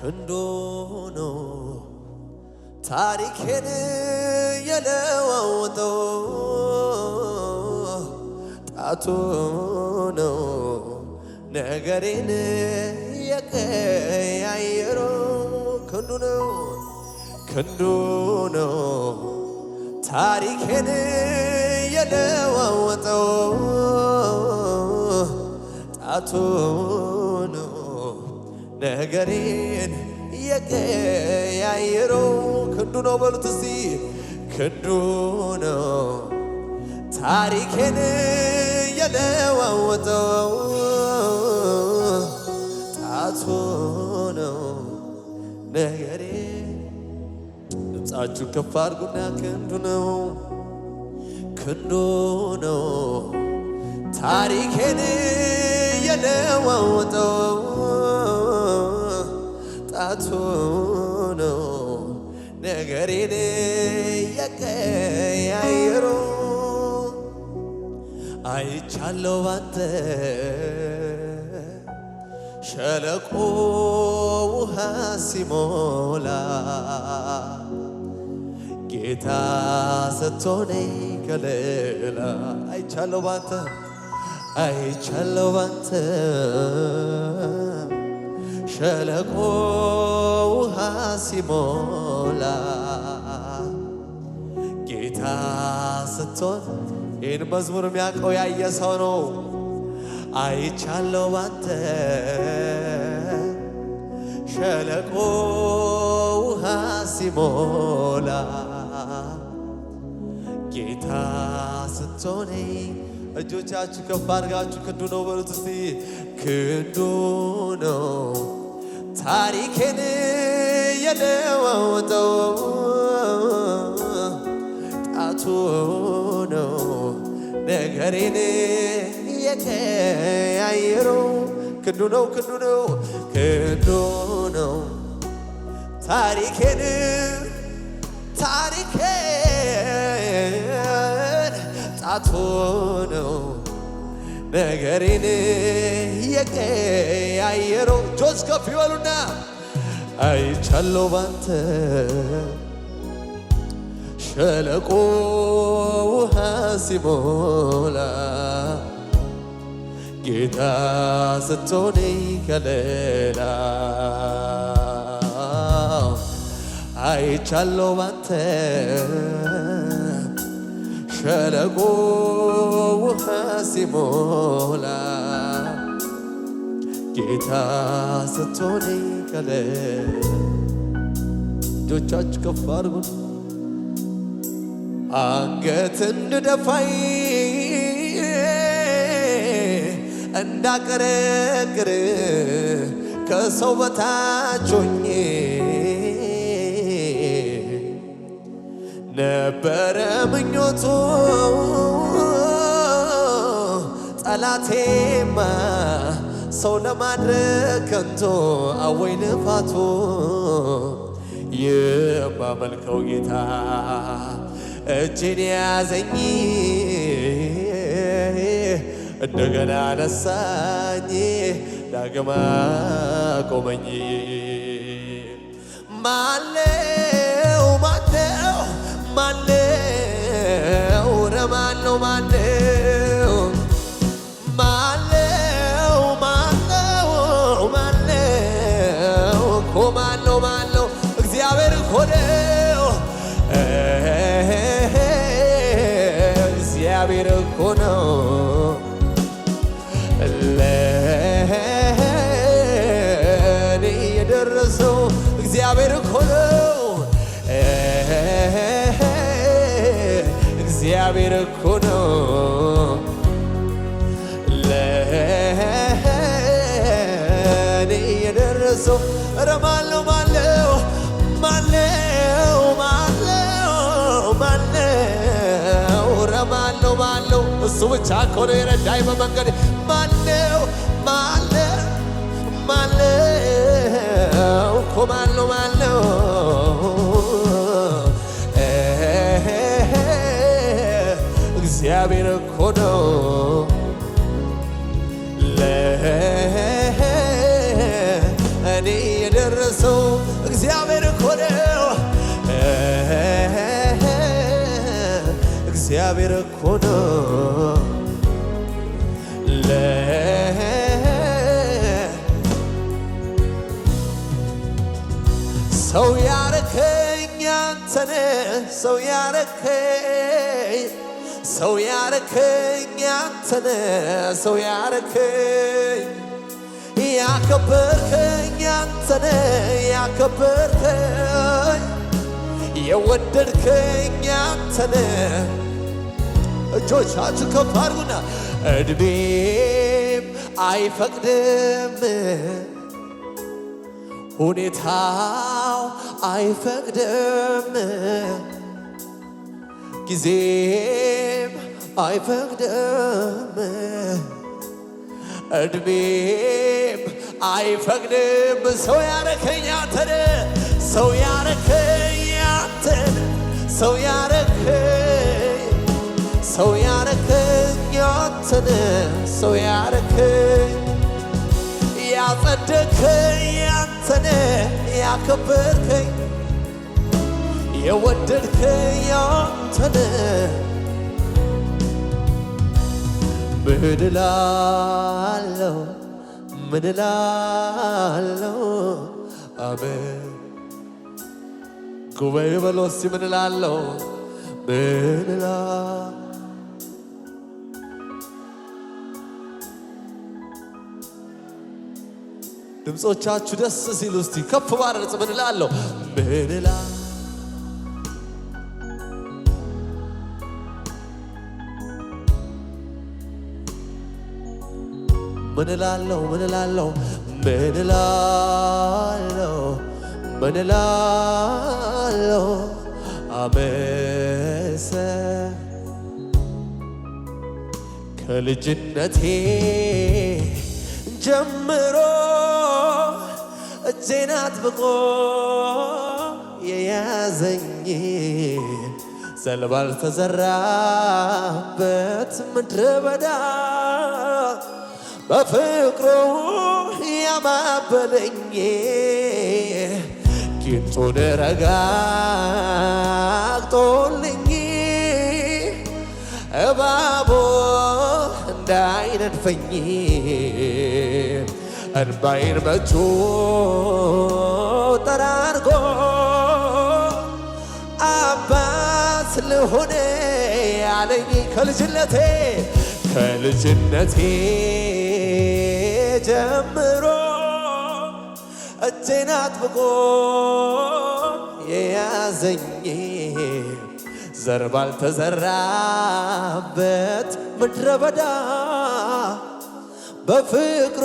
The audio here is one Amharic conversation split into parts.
ክንዱ ነው ታሪኬን የለወጠው ጣቱ ነው ነገሬን የቀያየረው ክንዱ ነው ታሪኬን የለወጠው ጣቱ ነው ነገሬን የቀያየረው ክንዱ ነው በሉት እስቲ ክንዱ ነው ታሪኬን የለወጠው ጣቱ ነው ነገሬን ድምፃችሁ ከፍ አድርጉና ክንዱ ነው ታሪኬን የለወጠው ጣቱ ነው ነገሬን የቀያየረው አይቻለው ባንተ ሸለቆ ውሃ ሲሞላ ጌታ ሰጥቶኝ ከሌላ አይቻለው ባንተ ሸለቆ ውሃ ሲሞላ ጌታ ሰጥቶኝ ይህን መዝሙር የሚያውቀው ያየ ሰው ነው። አይቻለው ባንተ ሸለቆ ውሃ ሲሞላ ጌታ ስትሆኔ እጆቻችሁ ከፍ አድርጋችሁ ክንዱ ነው በሉት እስቲ ክንዱ ነው ታሪኬን የለወጠው ጣቱ ነው ነገሬን የቀያየረው ክንዱ ነው ታሪኬን ጣቱ ነው ነገሬን የቀያየረው ጆስ ከፍ ይበሉና አይቻለው ባንተ ሸለቆ ውሃ ሲሞላ ጌታ ስትሆኔ ከሌላ አይቻለው ባንተ ሸለቆ ውሃ ሲሞላ ጌታ ስትሆኔ ከሌላ እጆቻችሁ ከፍ አድርጉ አንገት እንድደፋይ እንዳቀረቅር ከሰው በታች ሆኜ ነበረ ምኞቱ ጠላቴማ ሰው ለማድረግ ከንቶ አወይ ልፋቱ የማመልከው ጌታ እጄን ያዘኝ እንደገና ነሳኝ ዳግማ ቆመኝ ማለው ረማለው ማለው እግዚአብሔር እኮ ነው እግዚአብሔር እኮ ነው ለኔ የደረሰው እግዚአብሔር እኮ ነው እግዚአብሔር እኮ ነው ለኔ የደረሰው ረማለው ረማለው እሱ ብቻ እኮ ነው የረዳኝ በመንገድ ማለው እኮ ማለው እግዚአብሔር እኮ ነው ለእኔ የደረሰው እግዚአብሔር እኮ ነው። እግዚአብሔር እኮ ነው ሰው ያረከኝ አንተነ ሰው ያረከኝ ሰው ያረከኝ አንተነ ሰው ያረከኝ ያከበርከኝ አንተነ ያከበርከኝ የወደድከኝ አንተነ እጆቻችሁ ከፍ አድርጉና እድሜም አይፈቅድም ሁኔታው አይፈቅድም ጊዜም አይፈቅድም እድሜም አይፈቅድም ሰው ያረከኝ አንተን ሰው ያረከኝ አንተን ሰው ያረከኝ ሰው ያረከኝ አንተን ሰው ያረከኝ ያጸደከኝ አንተን ያከበርከኝ የወደድከኝ አንተን ምን እላለሁ ምን እላለሁ አሜን ጉባኤ በሎ እስቲ ምን እላለሁ ምን እላለሁ ድምጾቻችሁ ደስ ሲሉ እስቲ ከፍ ባረጽ ምን እላለሁ ምን እላለሁ ምን እላለሁ ምን እላለሁ ምን እላለሁ ምን እላለሁ አመሰ ከልጅነቴ ጀምሮ እጄን አጥብቆ የያዘኝ ዘር ባልተዘራበት ምድረ በዳ በፍቅሩ ያባበለኝ ቂጡን ረጋግጦልኝ እባቡ እንዳይነድፈኝ እንባዬን በእጁ ጠራርጎ አባት ልሆን ያለኝ ከልጅነቴ ጀምሮ እጄን አጥብቆ የያዘኝ ዘር ባልተዘራበት ምድረ በዳ በፍቅሩ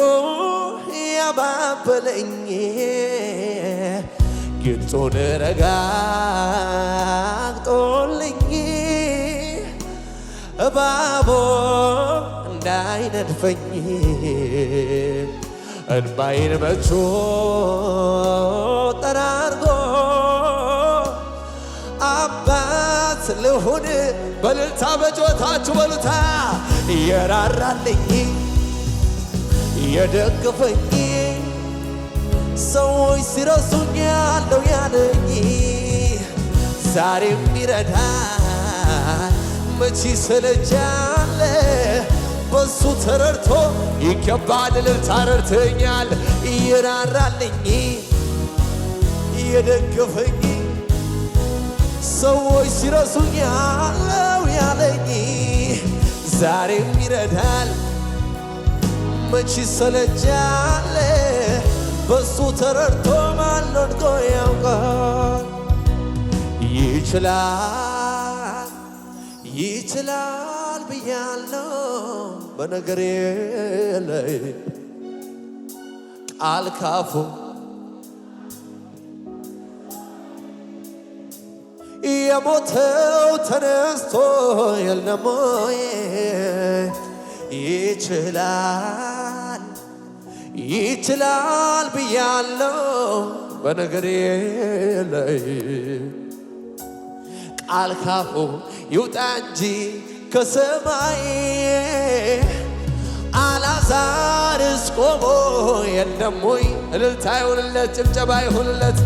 ያባበለኝ ቂጡን ረጋግጦልኝ እባቡ እንዳይነድፈኝ እንባዬን በእጁ ጠራርጎ አባት ልሁን በልልታ በጮታችሁ በሉታ የራራልኝ የደገፈኝ ሰዎች ሲረሱኝ ያለው ያለኝ ዛሬም ይረዳል መቼ ሰለቻለ በሱ ተረድቶ ይገባል እልልታ ረድቶኛል ይራራልኝ የደገፈኝ ሰዎች ሲረሱኝ ያለው ያለኝ ዛሬም ይረዳል መቼ ሰለቻለ በሱ ተረድቶ ማልወድቆ ያውቃል ይችላል ብያለሁ በነገሬ ላይ ቃል ካፉ የሞተው ተነስቶ የለም ወይ ይችላል ብያለሁ በነገሬ ላይ ቃል ካፉ ይውጣ እንጂ ከሰማይ አልዓዛርስ ቆሞ የለም ወይ? እልልታ ይሁንለት፣ ጭብጨባ ይሁንለት።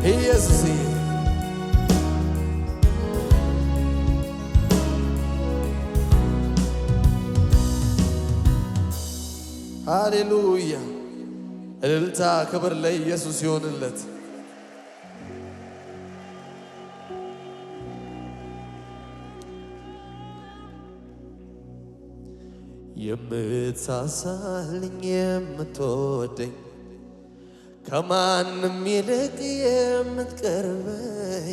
ኢየሱስ ሃሌሉያ። እልልታ ክብር ለኢየሱስ ይሆንለት። የምትሳሳልኝ የምትወደኝ ከማንም ይልቅ የምትቀርበኝ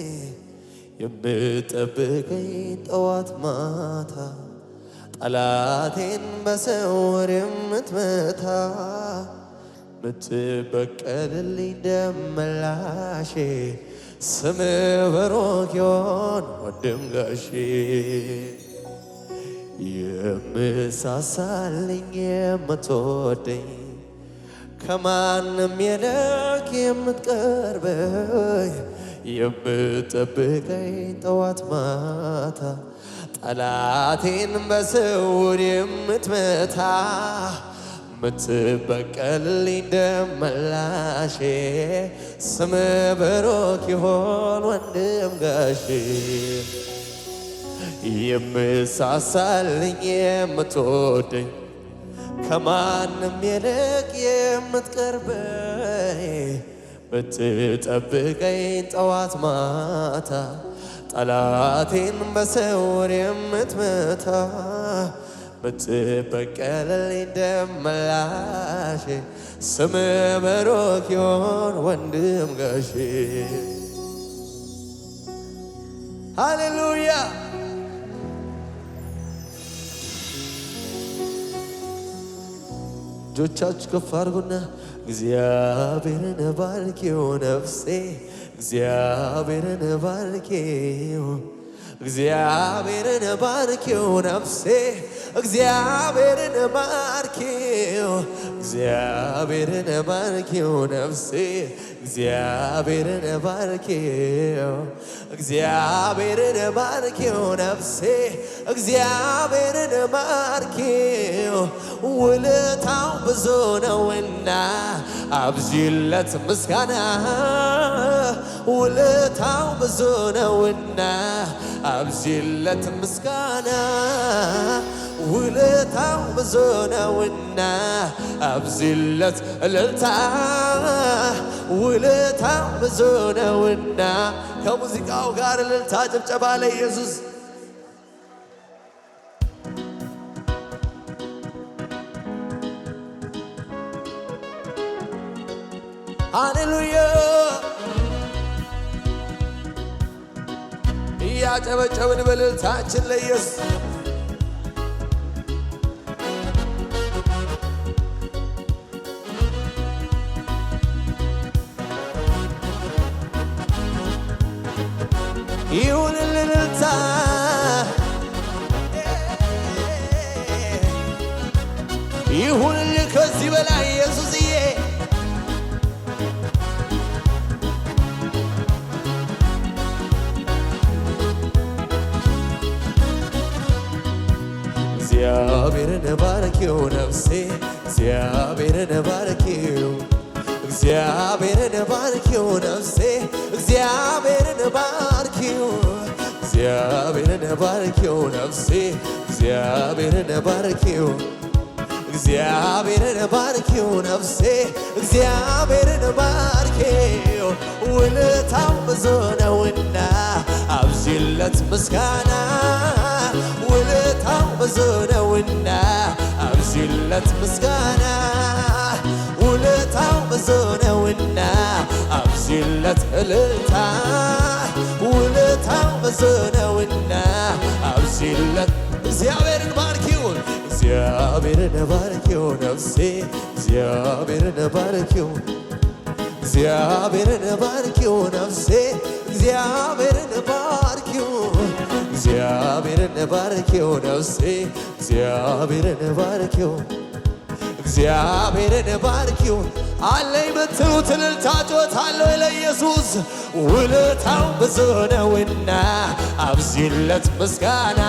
የምትጠብቀኝ ጠዋት ማታ ጠላቴን በስውር የምትመታ ምትበቀልልኝ ደመላሼ ስምህ ብሩክ ይሁን ወንድም ጋሼ የምትሳሳልኝ የምትወደኝ ከማንም ይልቅ የምትቀርበኝ የምትጠብቀኝ ጠዋት ማታ ጠላቴን በስውር የምትመታ ምትበቀልልኝ ደመላሼ ስምህ ብሩክ ይሁን ወንድም ጋሼ የምትሳሳልኝ የምትወደኝ ከማንም ይልቅ የምትቀርበኝ ምትጠብቀኝ ጠዋት ማታ ጠላቴን በስውር የምትመታ ምትበቀልልኝ ደመላሼ ስምህ ብሩክ ይሁን ወንድም ጋሼ ሃሌሉያ። እጆቻችሁ ከፍ አድርጉና እግዚአብሔርን ባርኪው ነፍሴ እግዚአብሔርን ባርኪው እግዚአብሔርን ባርኪው ነፍሴ እግዚአብሔርን ባርኪው እግዚአብሔርን ባርኪው ነፍሴ እግዚአብሔርን ባርኪው እግዚአብሔርን ባርኪው ነፍሴ እግዚአብሔርን ባርኪው ውለታው ብዙ ነውና አብዢለት ምስጋና ውለታው ብዙ ነውና አብዢለት ምስጋና ውለታው ብዙ ነውና አብዢለት እልልታ ውለታው ብዙ ነውና ከሙዚቃው ጋር እልልታ ጭብጨባ ለኢየሱስ ሃሌሉያ እያጨበጨብን በእልልታችን ለኢየሱስ ይሁን እልልታ ይሁን ከዚህ በላይ ኢየሱስዬ እግዚአብሔርን ባርኪው ነፍሴ እግዚአብሔርን ባርኪው እግዚአብሔርን ባርኪው ነፍሴ እግዚአብሔርን ባርኪው እግዚአብሔርን ባርኪው ነፍሴ እግዚአብሔርን ባርኪው እግዚአብሔርን ባርኪው ነፍሴ እግዚአብሔርን ባርኪው ውለታው ብዙ ነውና አብዢለት ምስጋና ውለታው ብዙ ነውና አብዢለት ምስጋና ውለታው ብዙ ነውና አብዢለት እልልታ ውለታው ብዙ ነውና አብዢለት እግዚአብሔርን ባርኪው እግዚአብሔርን ባርኪው ነፍሴ እግዚአብሔርን ባርኪው እግዚአብሔርን ባርኪው ነፍሴ እግዚአብሔርን ባርኪው እግዚአብሔርን ባርኪው ነፍሴ እግዚአብሔርን ባርኪው እግዚአብሔርን ባርኪው አለኝ ብትሉት እልልታ ጩኸት አለው ለኢየሱስ ውለታው ብዙ ነውና አብዚለት ምስጋና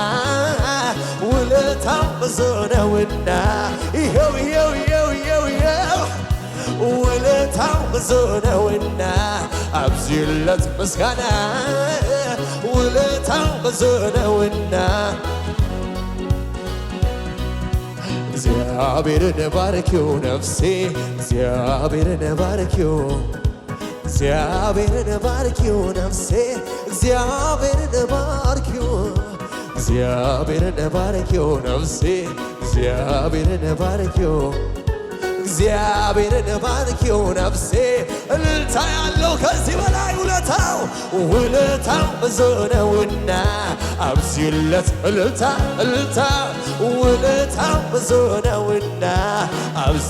ውለታው ብዙ ነውና ይኸው ውለታው ብዙ ነውና አብዚለት ምስጋና ውለታው ብዙ ነውና እግዚአብሔርን ባርኪው ነፍሴ እግዚአብሔርን ባርኪው እግዚአብሔርን ባርኪው ነፍሴ እግዚአብሔርን ባርኪው እግዚአብሔርን ባርኪው ነፍሴ እግዚአብሔርን ባርኪው እግዚአብሔርን ባርኪው ነፍሴ እልልታ ያለው ከዚህ በላይ ውለታው ብዙ ነውና አብዚለት እልልታ ውለታው ብዙ ነውና አብዚ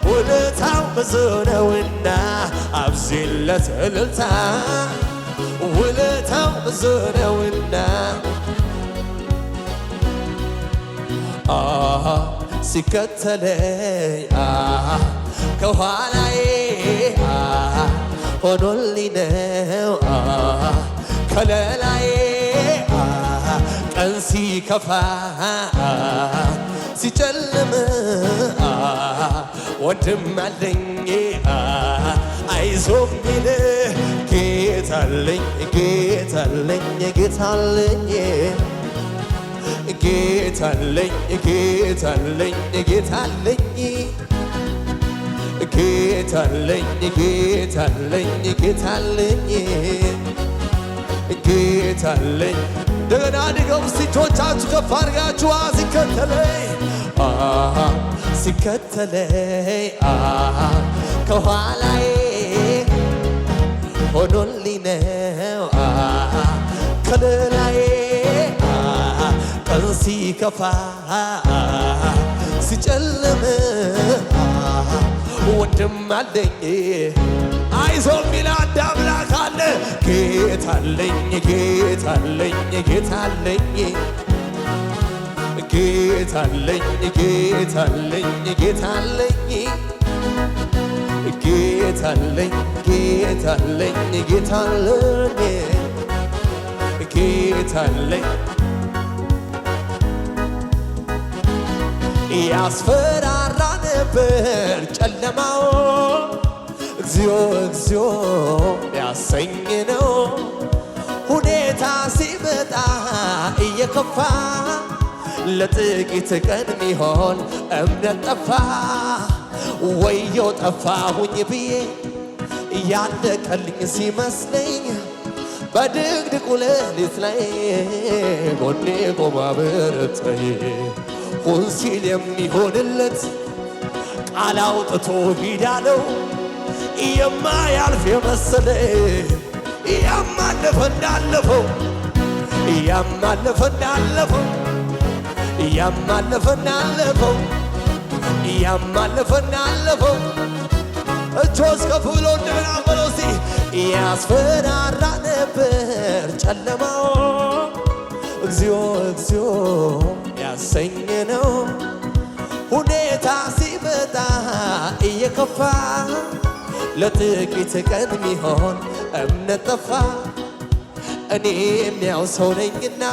ውለታው ብዙ ነውና አብዚለት እልልታ ውለታው ብዙ ነውና ሲከተለኝ ከኋላዬ ሆኖልኝ ነው ከለላዬ ቀን ሲከፋ ሲጨልም ወንድም አለኝ አይዞህ ሚል ጌታለኝ ጌታለኝ ጌታለኝ ጌታለኝ ጌታለኝ ጌታለኝ ጌታለኝ ጌታለኝ ጌታለኝ ጌታለኝ እንደገና ድገሙ እጆቻችሁ ከፍ አድርጋችሁ ሲከተለኝ ከኋላዬ ሆኖልኝ ነው ከለላዬ ቀን ሲከፋ ሲጨልም ወንድም አለኝ አይዞህ ሚል አንድ አምላክ አለ ጌታለኝ ጌታለኝ ጌታለኝ ጌታለኝ ጌታለኝ ጌታለኝ ጌታለኝ ጌታለኝ ጌታለኝ ጌታለኝ ያስፈራራ ነበር ጨለማው እግዚኦ እግዚኦ ያሰኝ ነው ሁኔታ ሲመጣ እየከፋ ለጥቂት ቀን ሚሆን እምነት ጠፋ ወየው ጠፋሁኝ ብዬ ያለቀልኝ ሲመስለኝ በድቅድቁ ሌሊት ላይ ጎኔ ቆማ በረታኝ ሁን ሲል የሚሆንለት ቃል አውጥቶ ሂዳለው የማያልፍ የመሰለ ያማለፈ እንዳለፈው ያማለፈ እንዳለፈው ያማለፈ እንዳለፈው ያማለፈ እንዳለፈው እጆች ከፍ ብሎ እንደገና በለው እስቲ ያስፈራራ ነበር ጨለማው እግዚኦ እግዚኦ ያሰኝ ነው ሁኔታ ሲመጣ እየከፋ ለጥቂት ቀን ሚሆን እምነት ጠፋ እኔም ያው ሰው ነኝና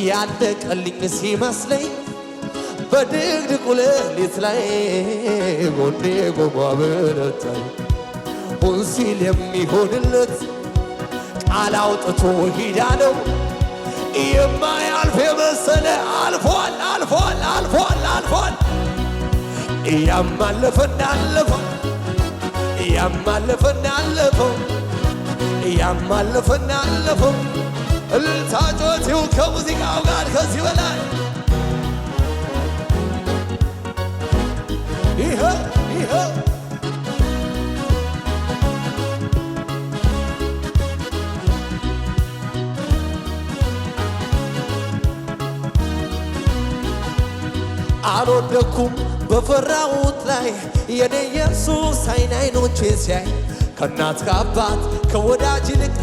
ያለቀልኝ ሲመስለኝ በድቅድቁ ሌሊት ላይ ጎኔ ቆሞ አበረታኝ ሁን ሲል የሚሆንለት ቃል አውጥቶ ሂዳለው የማያልፍ የመሰለ አልፏል አልፏል አልፏል አልፏል ያማለፈ እንዳለፈው ያማለፈ እንዳለፈው ያማለፈ እንዳለፈው እልልታ ጩኸት ይሁን ከሙዚቃው ጋር ከዚህ በላይ ይኸው አልወደኩም በፈራሁት ላይ የኔ ኢየሱስ አይኖቼን ሲያይ ከእናት ከአባት ከወዳጅ ይልቅ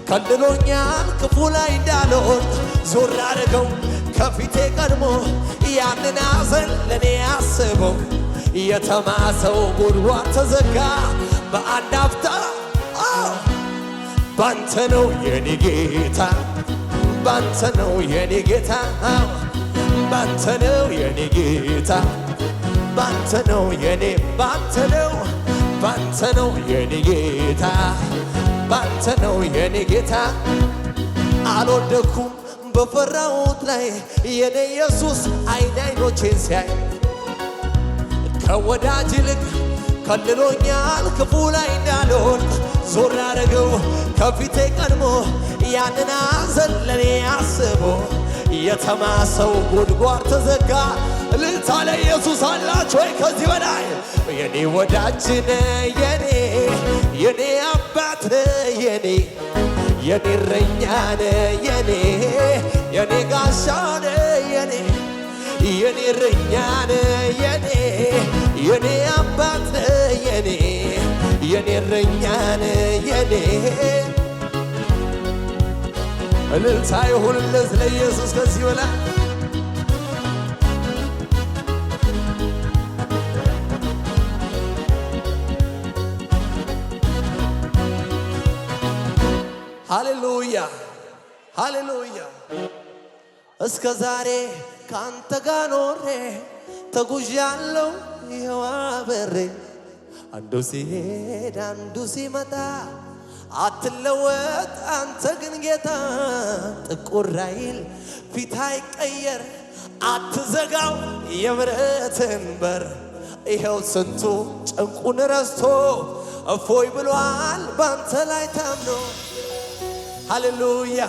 ከልሎኛል ክፉ ላይ እንዳልወድቅ ዞር አደረገው ከፊቴ ቀድሞ ያንን ሐዘን ለኔ አስበው የተማሰው ጉድጓድ ተዘጋ በአንድ አፍታ ባንተ ነው የኔ ጌታ ባንተ ነው የኔ ጌታ ባንተ ነው የኔ ጌታ ባንተ ነው የኔ ባንተ ነው የኔ ጌታ ባንተ ነው የኔ ጌታ አልወደኩም በፈራሁት ላይ የኔ ኢየሱስ አይኖቼን ሲያይ ከወዳጅ ይልቅ ከልሎኛል ክፉ ላይ እንዳልወድቅ ዞር አደረገው ከፊቴ ቀድሞ ያንን ሐዘን ለኔ አስቦ የተማሰው ጉድጓድ ተዘጋ። እልልታ ለኢየሱስ አላችሁ ወይ ከዚህ በላይ? የኔ ወዳጅ ነህ የኔ አባት የኔ እረኛ ነህ የኔ ጋሻ ነህ የኔ እረኛ ነህ የኔ አባት ነህ የኔ እረኛ ነህ እልልታ ይሁንለት ለኢየሱስ ከዚህ በላይ ሃሌሉያ ሃሌሉያ። እስከ ዛሬ ካንተ ጋር ኖሬ ተጉዣለሁ ይኸው አብሬ አንዱ ሲሄድ አንዱ ሲመጣ አትለወጥ አንተ ግን ጌታ ጥቁር አይል ፊት አይቀየር አትዘጋው የምሕረትን በር ይኸው ስንቱ ጭንቁን ረስቶ እፎይ ብሏል ባንተ ላይ ታምኖ ሃሌሉያ